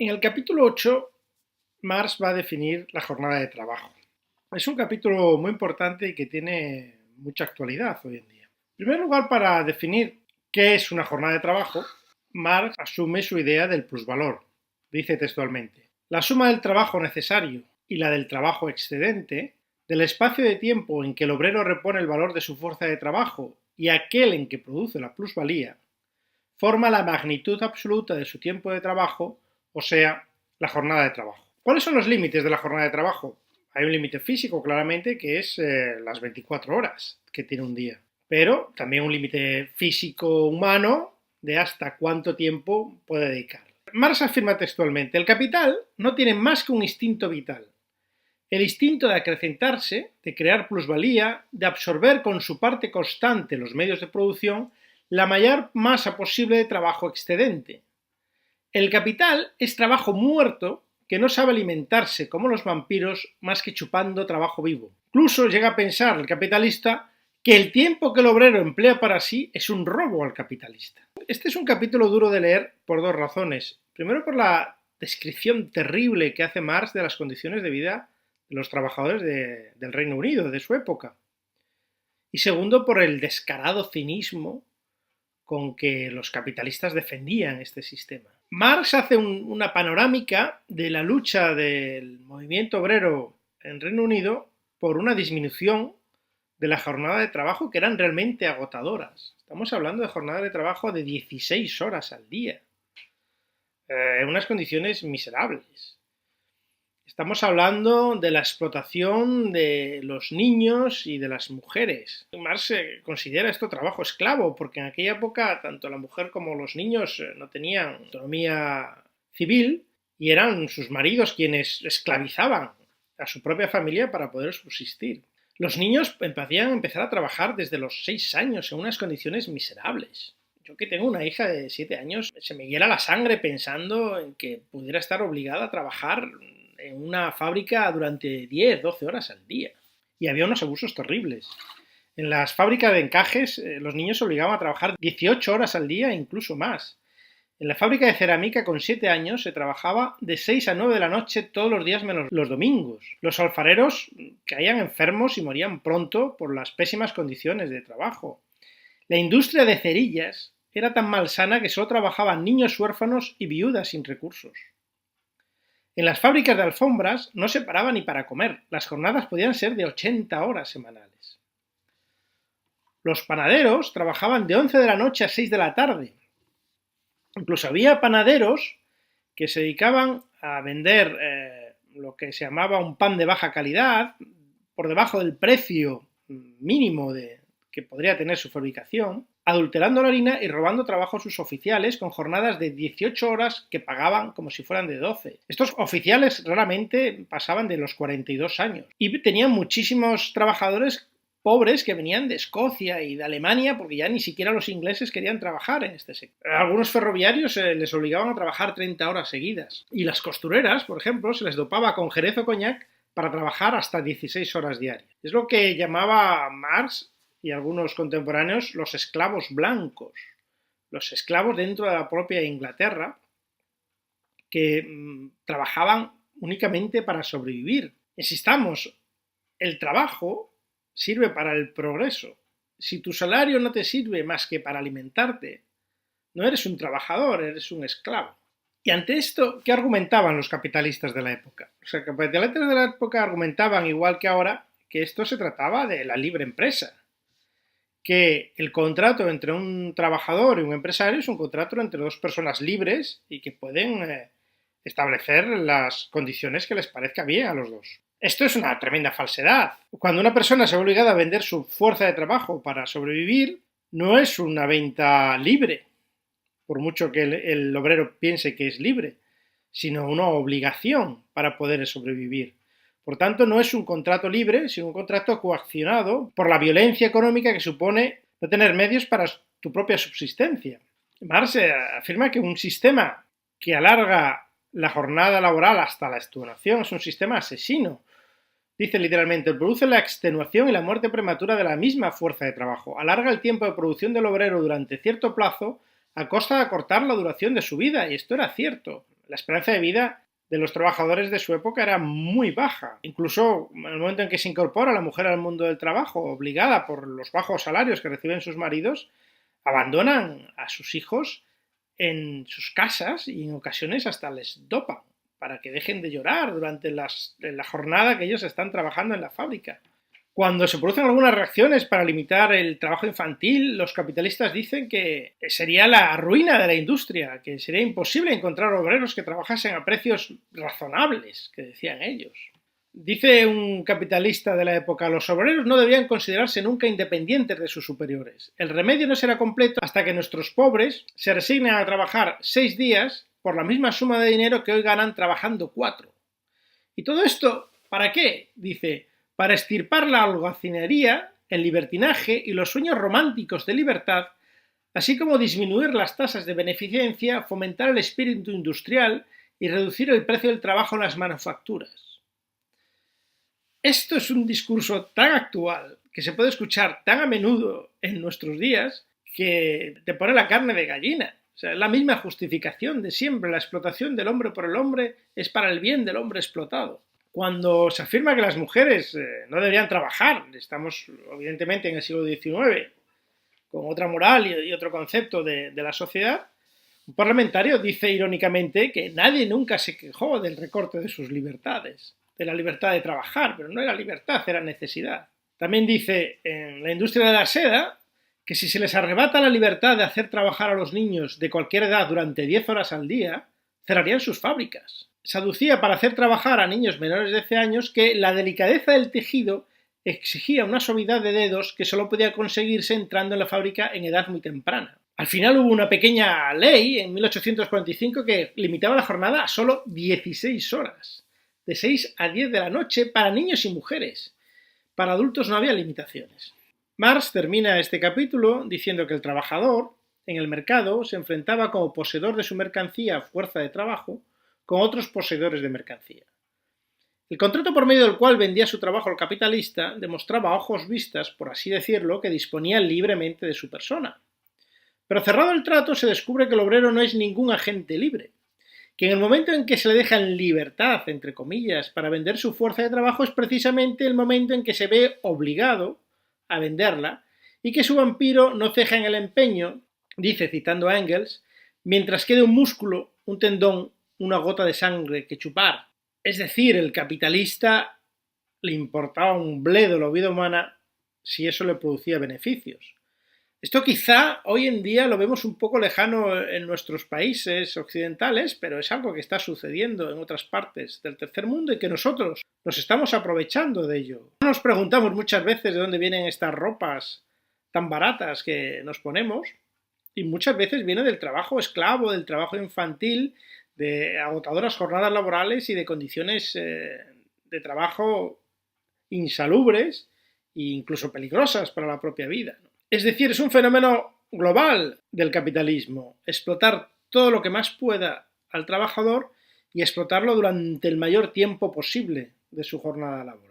En el capítulo 8, Marx va a definir la jornada de trabajo. Es un capítulo muy importante y que tiene mucha actualidad hoy en día. En primer lugar, para definir qué es una jornada de trabajo, Marx asume su idea del plusvalor. Dice textualmente: la suma del trabajo necesario y la del trabajo excedente, del espacio de tiempo en que el obrero repone el valor de su fuerza de trabajo y aquel en que produce la plusvalía, forma la magnitud absoluta de su tiempo de trabajo, o sea, la jornada de trabajo. ¿Cuáles son los límites de la jornada de trabajo? Hay un límite físico, claramente, que es las 24 horas que tiene un día, pero también un límite físico humano de hasta cuánto tiempo puede dedicar. Marx afirma textualmente: el capital no tiene más que un instinto vital, el instinto de acrecentarse, de crear plusvalía, de absorber con su parte constante los medios de producción la mayor masa posible de trabajo excedente. El capital es trabajo muerto que no sabe alimentarse como los vampiros más que chupando trabajo vivo. Incluso llega a pensar el capitalista que el tiempo que el obrero emplea para sí es un robo al capitalista. Este es un capítulo duro de leer por dos razones. Primero, por la descripción terrible que hace Marx de las condiciones de vida de los trabajadores del Reino Unido, de su época. Y segundo, por el descarado cinismo con que los capitalistas defendían este sistema. Marx hace una panorámica de la lucha del movimiento obrero en Reino Unido por una disminución de la jornada de trabajo que eran realmente agotadoras. Estamos hablando de jornadas de trabajo de 16 horas al día, en unas condiciones miserables. Estamos hablando de la explotación de los niños y de las mujeres. Marx considera esto trabajo esclavo, porque en aquella época tanto la mujer como los niños no tenían autonomía civil y eran sus maridos quienes esclavizaban a su propia familia para poder subsistir. Los niños podían empezar a trabajar desde los 6 años en unas condiciones miserables. Yo, que tengo una hija de 7 años, se me hiela la sangre pensando en que pudiera estar obligada a trabajar en una fábrica durante 10, 12 horas al día. Y había unos abusos terribles. En las fábricas de encajes, los niños se obligaban a trabajar 18 horas al día e incluso más. En la fábrica de cerámica, con 7 años, se trabajaba de 6 a 9 de la noche todos los días menos los domingos. Los alfareros caían enfermos y morían pronto por las pésimas condiciones de trabajo. La industria de cerillas era tan malsana que solo trabajaban niños huérfanos y viudas sin recursos. En las fábricas de alfombras no se paraba ni para comer. Las jornadas podían ser de 80 horas semanales. Los panaderos trabajaban de 11 de la noche a 6 de la tarde. Incluso había panaderos que se dedicaban a vender lo que se llamaba un pan de baja calidad, por debajo del precio mínimo que podría tener su fabricación, adulterando la harina y robando trabajo a sus oficiales con jornadas de 18 horas que pagaban como si fueran de 12. Estos oficiales raramente pasaban de los 42 años y tenían muchísimos trabajadores pobres que venían de Escocia y de Alemania, porque ya ni siquiera los ingleses querían trabajar en este sector. A algunos ferroviarios les obligaban a trabajar 30 horas seguidas. Y las costureras, por ejemplo, se les dopaba con jerez o coñac para trabajar hasta 16 horas diarias. Es lo que llamaba Marx y algunos contemporáneos los esclavos blancos. Los esclavos dentro de la propia Inglaterra que trabajaban únicamente para sobrevivir. Insistamos, el trabajo sirve para el progreso. Si tu salario no te sirve más que para alimentarte, no eres un trabajador, eres un esclavo. Y ante esto, ¿qué argumentaban los capitalistas de la época? Los capitalistas de la época argumentaban, igual que ahora, que esto se trataba de la libre empresa, que el contrato entre un trabajador y un empresario es un contrato entre dos personas libres y que pueden establecer las condiciones que les parezca bien a los dos. Esto es una tremenda falsedad. Cuando una persona se ve obligada a vender su fuerza de trabajo para sobrevivir, no es una venta libre, por mucho que el obrero piense que es libre, sino una obligación para poder sobrevivir. Por tanto, no es un contrato libre, sino un contrato coaccionado por la violencia económica que supone no tener medios para tu propia subsistencia. Marx afirma que un sistema que alarga la jornada laboral hasta la extenuación es un sistema asesino. Dice literalmente: produce la extenuación y la muerte prematura de la misma fuerza de trabajo. Alarga el tiempo de producción del obrero durante cierto plazo a costa de acortar la duración de su vida. Y esto era cierto. La esperanza de vida de los trabajadores de su época era muy baja. Incluso en el momento en que se incorpora la mujer al mundo del trabajo, obligada por los bajos salarios que reciben sus maridos, abandonan a sus hijos en sus casas y en ocasiones hasta les dopan para que dejen de llorar durante la jornada que ellos están trabajando en la fábrica. Cuando se producen algunas reacciones para limitar el trabajo infantil, los capitalistas dicen que sería la ruina de la industria, que sería imposible encontrar obreros que trabajasen a precios razonables, que decían ellos. Dice un capitalista de la época: los obreros no debían considerarse nunca independientes de sus superiores. El remedio no será completo hasta que nuestros pobres se resignen a trabajar 6 días por la misma suma de dinero que hoy ganan trabajando 4. ¿Y todo esto para qué? Dice: para extirpar la holgazanería, el libertinaje y los sueños románticos de libertad, así como disminuir las tasas de beneficencia, fomentar el espíritu industrial y reducir el precio del trabajo en las manufacturas. Esto es un discurso tan actual, que se puede escuchar tan a menudo en nuestros días, que te pone la carne de gallina. O sea, es la misma justificación de siempre: la explotación del hombre por el hombre es para el bien del hombre explotado. Cuando se afirma que las mujeres no deberían trabajar, estamos evidentemente en el siglo XIX, con otra moral y otro concepto de la sociedad, un parlamentario dice irónicamente que nadie nunca se quejó del recorte de sus libertades, de la libertad de trabajar, pero no era libertad, era necesidad. También dice en la industria de la seda que si se les arrebata la libertad de hacer trabajar a los niños de cualquier edad durante 10 horas al día, cerrarían sus fábricas. Se aducía para hacer trabajar a niños menores de 12 años que la delicadeza del tejido exigía una suavidad de dedos que solo podía conseguirse entrando en la fábrica en edad muy temprana. Al final hubo una pequeña ley en 1845 que limitaba la jornada a solo 16 horas, de 6 a 10 de la noche para niños y mujeres. Para adultos no había limitaciones. Marx termina este capítulo diciendo que el trabajador en el mercado se enfrentaba como poseedor de su mercancía, fuerza de trabajo, con otros poseedores de mercancía. El contrato por medio del cual vendía su trabajo al capitalista demostraba a ojos vistas, por así decirlo, que disponía libremente de su persona. Pero cerrado el trato se descubre que el obrero no es ningún agente libre, que en el momento en que se le deja en libertad, entre comillas, para vender su fuerza de trabajo es precisamente el momento en que se ve obligado a venderla y que su vampiro no ceja en el empeño, dice citando a Engels, mientras quede un músculo, un tendón, una gota de sangre que chupar. Es decir, el capitalista le importaba un bledo la vida humana si eso le producía beneficios. Esto quizá hoy en día lo vemos un poco lejano en nuestros países occidentales, pero es algo que está sucediendo en otras partes del tercer mundo y que nosotros nos estamos aprovechando de ello. Nos preguntamos muchas veces de dónde vienen estas ropas tan baratas que nos ponemos, y muchas veces viene del trabajo esclavo, del trabajo infantil, de agotadoras jornadas laborales y de condiciones de trabajo insalubres e incluso peligrosas para la propia vida. Es decir, es un fenómeno global del capitalismo: explotar todo lo que más pueda al trabajador y explotarlo durante el mayor tiempo posible de su jornada laboral.